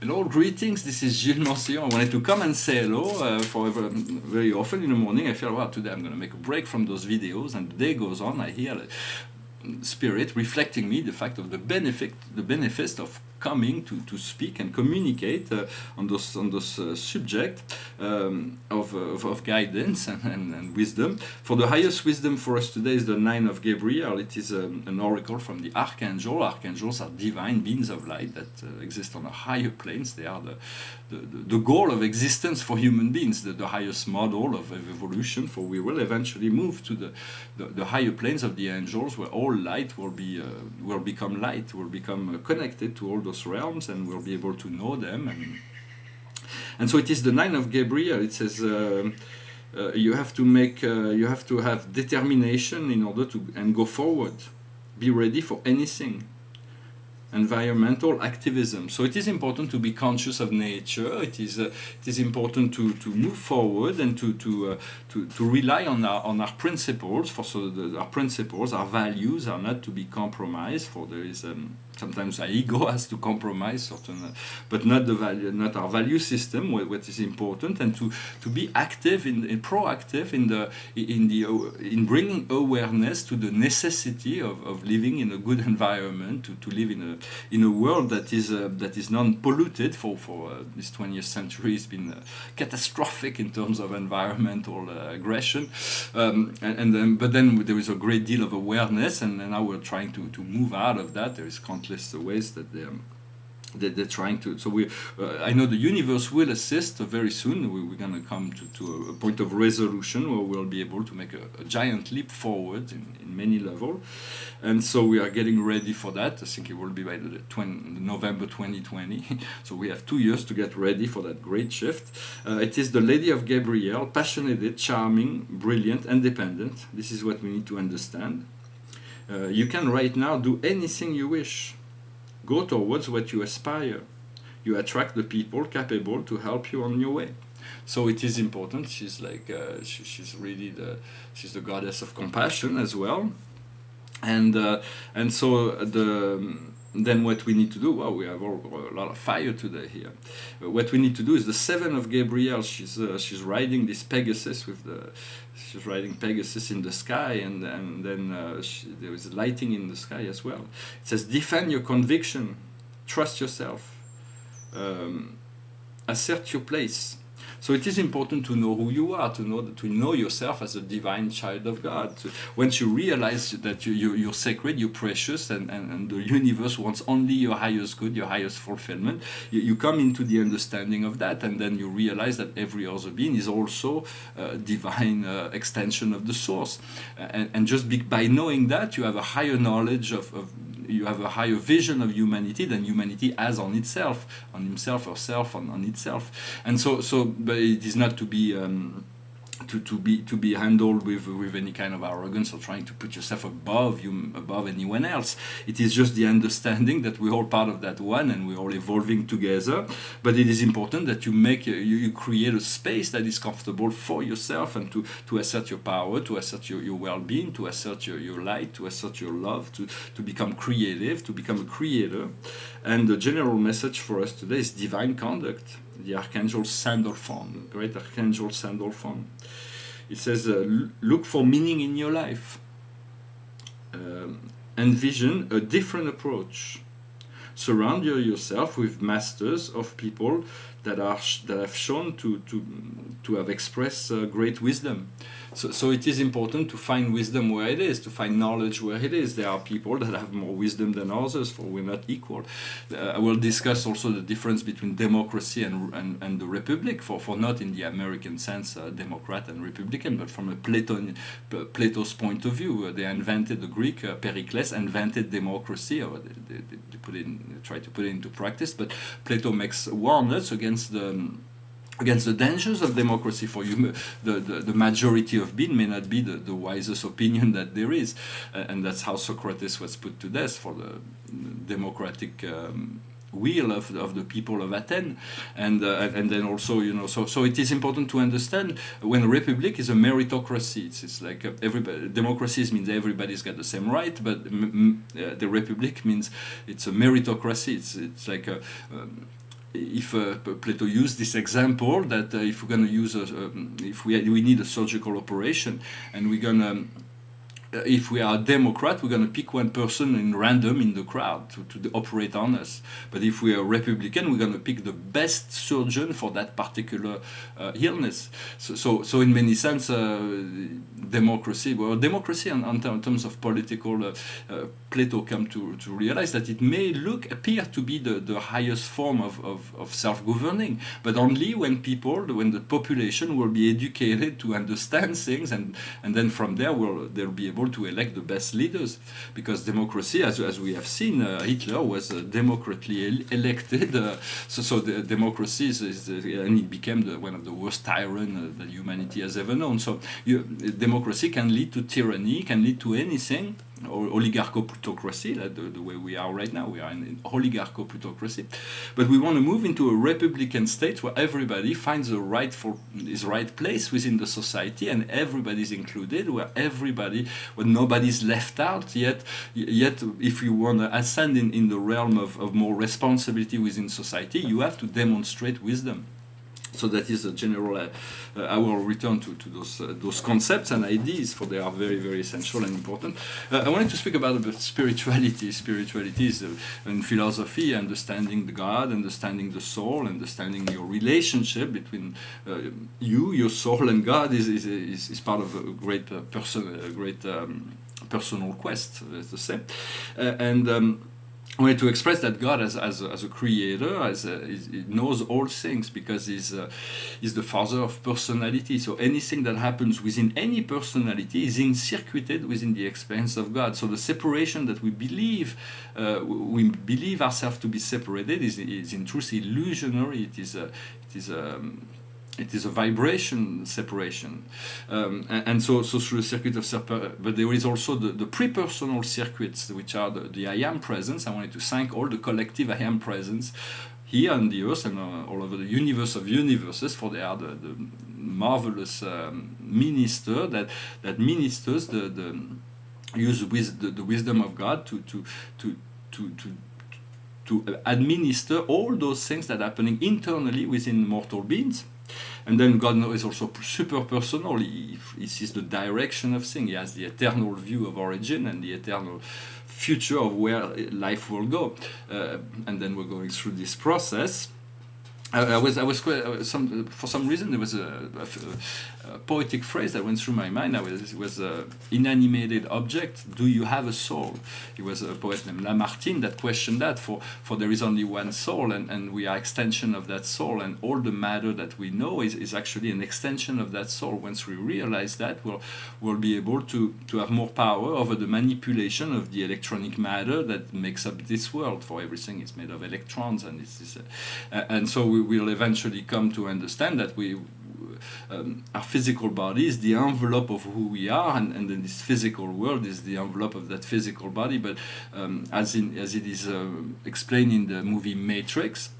Hello, greetings. This is Gilles Morcillon. I wanted to come and say hello. Very often in the morning, I feel, well, today I'm going to make a break from those videos, and the day goes on. I hear spirit reflecting me the fact of the benefits of coming to speak and communicate on those subject of guidance and wisdom. For the highest wisdom for us today is the 9 of Gabriel. It is an oracle from the archangel. Archangels are divine beings of light that exist on a higher planes. They are the goal of existence for human beings, the highest model of evolution, for we will eventually move to the higher planes of the angels, where all light will become light, will become connected to all those realms, and we'll be able to know them. And so it is the 9 of Gabriel. It says you have to have determination in order to and go forward. Be ready for anything. Environmental activism. So it is important to be conscious of nature. It is important to move forward and to rely on our principles. Our principles, our values are not to be compromised. For there is sometimes our ego has to compromise certain, but not our value system. What is important, and to be active proactive in bringing awareness to the necessity of living in a good environment, to live in a world that is non-polluted. For this 20th century has been catastrophic in terms of environmental aggression, but then there is a great deal of awareness, and now we're trying to move out of that. There is countless ways that they're trying to. So I know the universe will assist very soon. We're going to come to a point of resolution where we'll be able to make a giant leap forward in many levels. And so we are getting ready for that. I think it will be by November 2020. So we have 2 years to get ready for that great shift. It is the Lady of Gabriel, passionate, charming, brilliant, independent. This is what we need to understand. You can right now do anything you wish. Go towards what you aspire. You attract the people capable to help you on your way. So it is important. She's like she's really she's the goddess of compassion as well. And so then what we need to do, well, we have a lot of fire today here. What we need to do is the 7 of Gabriel. She's riding this Pegasus she's riding Pegasus in the sky, and then there is lighting in the sky as well. It says, defend your conviction, trust yourself, assert your place. So it is important to know who you are, to know yourself as a divine child of God. Once you realize that you're sacred, you're precious, and the universe wants only your highest good, your highest fulfillment, you come into the understanding of that, and then you realize that every other being is also a divine extension of the source. And just by knowing that, you have a higher knowledge you have a higher vision of humanity than humanity has on itself, on himself, herself, on itself. And so but it is not to be to be handled with any kind of arrogance or trying to put yourself above anyone else. It is just the understanding that we're all part of that one, and we're all evolving together. But it is important that you create a space that is comfortable for yourself, and to assert your power, to assert your well-being, to assert your light, to assert your love, to become creative, to become a creator. And the general message for us today is divine conduct. The Archangel Sandalphon, great Archangel Sandalphon. It says, look for meaning in your life. Envision a different approach. Surround yourself with masters of people that have shown to have expressed great wisdom. So it is important to find wisdom where it is, to find knowledge where it is. There are people that have more wisdom than others, for we're not equal. I will discuss also the difference between democracy and the republic, for not in the American sense, Democrat and Republican, but from a Plato's point of view. They invented, the Greek, Pericles invented democracy, or they try to put it into practice, but Plato makes warnings against the dangers of democracy. For you, the majority of being may not be the wisest opinion that there is, and that's how Socrates was put to death, for the democratic will of the people of Athens. And then also, so it is important to understand when a republic is a meritocracy. It's like democracy means everybody's got the same right, but the republic means it's a meritocracy. It's like if Plato used this example that if we're going to use if we need a surgical operation, and we're going to if we are a Democrat, we're going to pick one person in random in the crowd to operate on us. But if we are Republican, we're going to pick the best surgeon for that particular illness. So in many sense, democracy, in terms of political, Plato come to realize that it may appear to be the highest form of self-governing, but only when the population will be educated to understand things, and then from there they'll be able to elect the best leaders, because democracy, as we have seen, Hitler was democratically elected, so the democracy and he became one of the worst tyrants that humanity has ever known. So democracy can lead to tyranny, can lead to anything, or oligarcho-plutocracy, the way we are right now. We are in oligarcho-plutocracy, but we want to move into a republican state where everybody finds his right place within the society, and everybody's included, where nobody's left out. Yet, if you want to ascend in the realm of more responsibility within society, you have to demonstrate wisdom. So that is a general. I will return to those concepts and ideas, for they are very, very essential and important. I wanted to speak about spirituality. Spirituality is in philosophy, understanding the God, understanding the soul, understanding your relationship between your soul and God is part of a great personal quest, let's say, and. I wanted to express that God, as a creator, he knows all things, because he's the father of personality. So anything that happens within any personality is circuited within the experience of God. So the separation that we believe ourselves to be separated is in truth illusionary. It is a vibration separation, and so through the circuit of but there is also the pre-personal circuits, which are the I am presence. I wanted to thank all the collective I am presence here on the earth and all over the universe of universes, for they are the marvelous minister that ministers the wisdom of God to administer all those things that are happening internally within mortal beings. And then God is also super personal. He sees the direction of things. He has the eternal view of origin and the eternal future of where life will go. And then we're going through this process. For some reason there was a poetic phrase that went through my mind. It was inanimated object. Do you have a soul? It was a poet named Lamartine that questioned that. For there is only one soul, and we are extension of that soul, and all the matter that we know is actually an extension of that soul. Once we realize that, we'll be able to have more power over the manipulation of the electronic matter that makes up this world. For everything is made of electrons, and so we will eventually come to understand that our physical body is the envelope of who we are, and then this physical world is the envelope of that physical body. But as it is explained in the movie Matrix,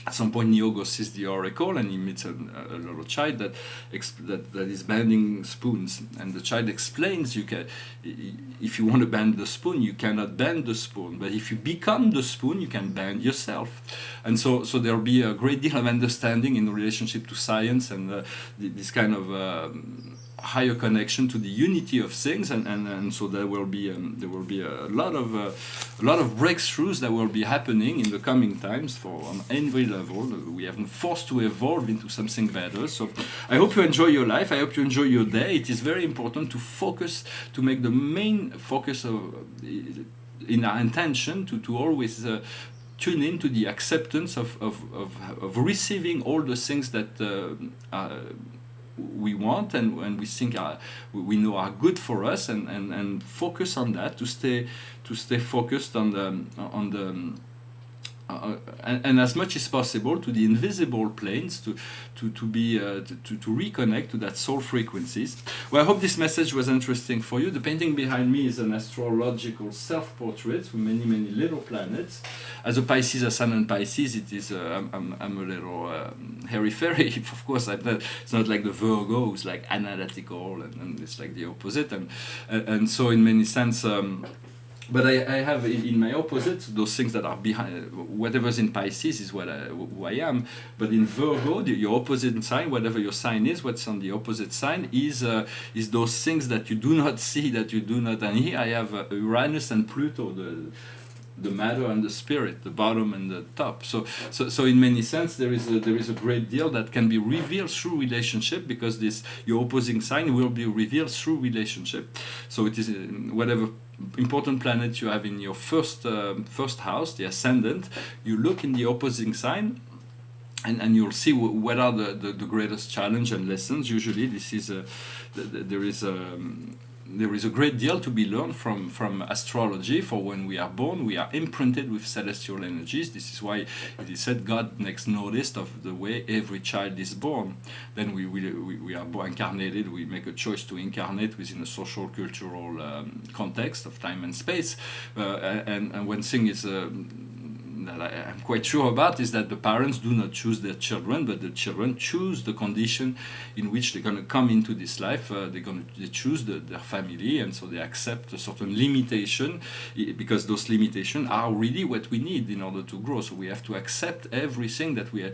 at some point Neo sees the oracle, and he meets a little child that is bending spoons, and the child explains, if you want to bend the spoon, you cannot bend the spoon, but if you become the spoon, you can bend yourself. And so there'll be a great deal of understanding in relationship to science and this kind of higher connection to the unity of things, and so there will be a lot of breakthroughs that will be happening in the coming times on every level. We have been forced to evolve into something better. So I hope you enjoy your life. I hope you enjoy your day. It is very important to focus, to make the main focus in our intention to always tune into the acceptance of receiving all the things that we want and we think we know are good for us, and focus on that, to stay focused on the and as much as possible to the invisible planes, to reconnect to that soul frequencies. Well, I hope this message was interesting for you. The painting behind me is an astrological self-portrait with many little planets. As a Pisces, ascendant Pisces, it is I'm a little hairy-fairy. Of course, it's not like the Virgo who's like analytical, and it's like the opposite, and so in many sense. But I have in my opposite those things that are behind. Whatever's in Pisces is who I am. But in Virgo, your opposite sign, whatever your sign is, what's on the opposite sign is those things that you do not see, that you do not. And here I have Uranus and Pluto, the matter and the spirit, the bottom and the top. So in many sense, there is a great deal that can be revealed through relationship, because your opposing sign will be revealed through relationship. So it is whatever important planet you have in your first house, the ascendant, you look in the opposing sign, and you'll see what are the greatest challenge and lessons. Usually, this is there is a great deal to be learned from astrology. For when we are born, we are imprinted with celestial energies. This is why it is said God makes no list of the way every child is born. Then we are born incarnated. We make a choice to incarnate within a social, cultural context of time and space. And one thing is that I'm quite sure about is that the parents do not choose their children, but the children choose the condition in which they're going to come into this life. They choose their family, and so they accept a certain limitation, because those limitations are really what we need in order to grow. So we have to accept everything that we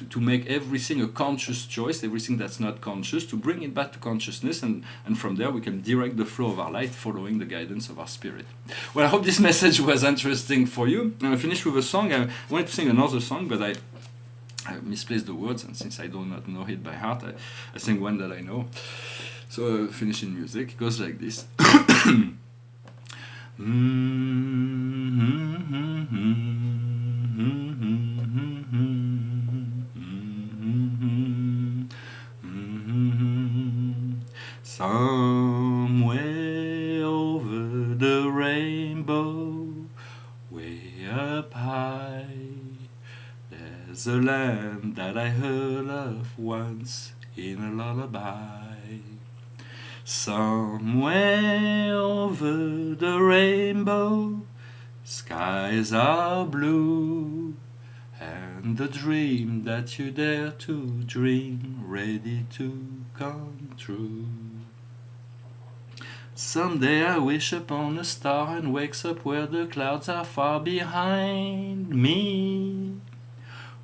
to make everything a conscious choice, everything that's not conscious, to bring it back to consciousness, and from there we can direct the flow of our life following the guidance of our spirit. Well, I hope this message was interesting for you. I'm going to finish with a song. I wanted to sing another song, but I misplaced the words, and since I do not know it by heart, I sing one that I know. So finish in music. It goes like this. Somewhere over the rainbow, way up high, there's a land that I heard of once in a lullaby. Somewhere over the rainbow, skies are blue, and the dream that you dare to dream, ready to come true. Someday I wish upon a star and wakes up where the clouds are far behind me,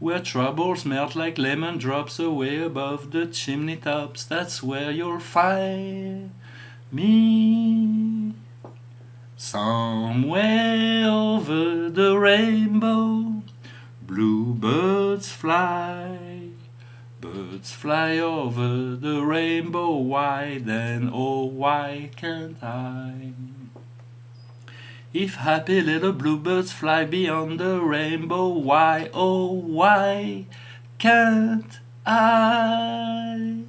where troubles melt like lemon drops away above the chimney tops. That's where you'll find me. Somewhere over the rainbow, bluebirds fly. Birds fly over the rainbow wide, and oh, why can't I? If happy little bluebirds fly beyond the rainbow, why, oh, why can't I?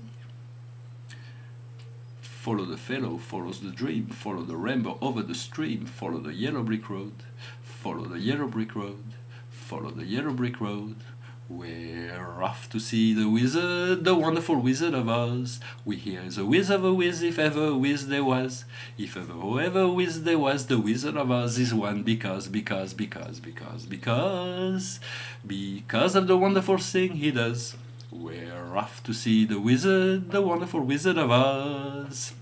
Follow the fellow, follows the dream, follow the rainbow over the stream, follow the yellow brick road, follow the yellow brick road, follow the yellow brick road. We're off to see the wizard, the wonderful Wizard of Oz. We hear the whiz of a whiz, if ever a whiz there was. If ever a whiz there was, the Wizard of Oz is one, because of the wonderful thing he does. We're off to see the wizard, the wonderful Wizard of Oz.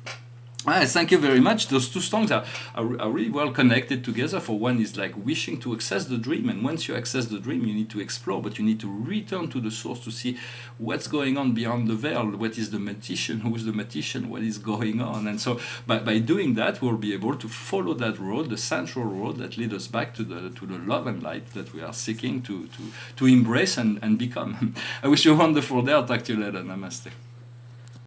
Thank you very much. Those two songs are really well connected together. For one is like wishing to access the dream, and once you access the dream, you need to explore, but you need to return to the source to see what's going on beyond the veil. What is the magician? Who is the magician? What is going on? And so by doing that, we'll be able to follow that road, the central road that leads us back to the love and light that we are seeking to embrace and become. I wish you a wonderful day. I'll talk to you later. Namaste.